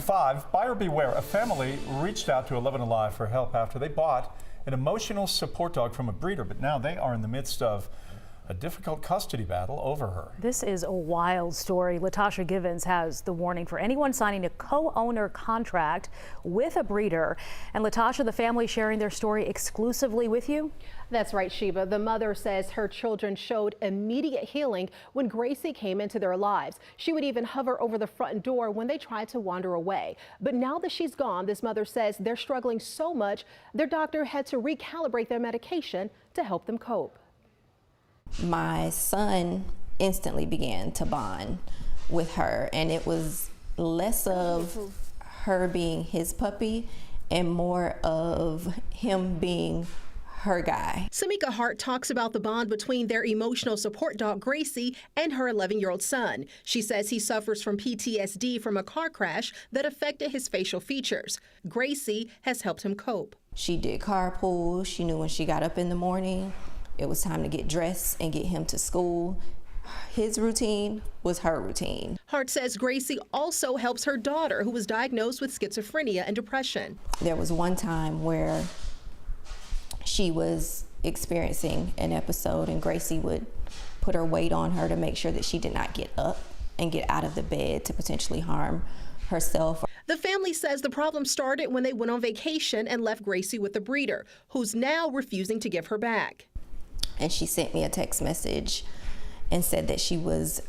Buyer beware. A family reached out to 11 Alive for help after they bought an emotional support dog from a breeder, but now they are in the midst of a difficult custody battle over her. This is a wild story. Latasha Givens has the warning for anyone signing a co-owner contract with a breeder. And Latasha, the family sharing their story exclusively with you? That's right, Sheba. The mother says her children showed immediate healing when Gracie came into their lives. She would even hover over the front door when they tried to wander away. But now that she's gone, this mother says they're struggling so much, their doctor had to recalibrate their medication to help them cope. My son instantly began to bond with her, and it was less of her being his puppy and more of him being her guy. Samika Hart talks about the bond between their emotional support dog Gracie and her 11-year-old son. She says he suffers from PTSD from a car crash that affected his facial features. Gracie has helped him cope. She did carpool. She knew when she got up in the morning, it was time to get dressed and get him to school. His routine was her routine. Hart says Gracie also helps her daughter, who was diagnosed with schizophrenia and depression. There was one time where she was experiencing an episode and Gracie would put her weight on her to make sure that she did not get up and get out of the bed to potentially harm herself. The family says the problem started when they went on vacation and left Gracie with the breeder, who's now refusing to give her back. And she sent me a text message and said that she was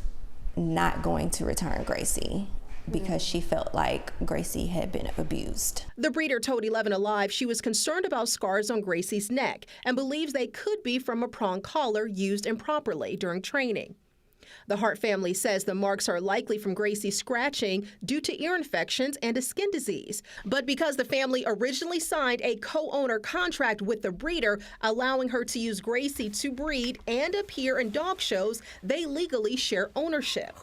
not going to return Gracie because she felt like Gracie had been abused. The breeder told 11 Alive she was concerned about scars on Gracie's neck and believes they could be from a prong collar used improperly during training. The Hart family says the marks are likely from Gracie's scratching due to ear infections and a skin disease. But because the family originally signed a co-owner contract with the breeder, allowing her to use Gracie to breed and appear in dog shows, they legally share ownership.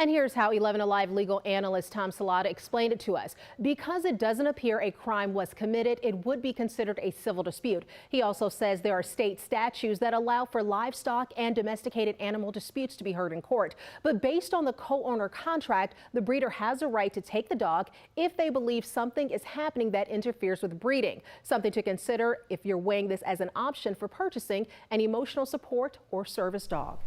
And here's how 11 Alive legal analyst Tom Salata explained it to us. Because it doesn't appear a crime was committed, it would be considered a civil dispute. He also says there are state statutes that allow for livestock and domesticated animal disputes to be heard in court. But based on the co-owner contract, the breeder has a right to take the dog if they believe something is happening that interferes with breeding. Something to consider if you're weighing this as an option for purchasing an emotional support or service dog.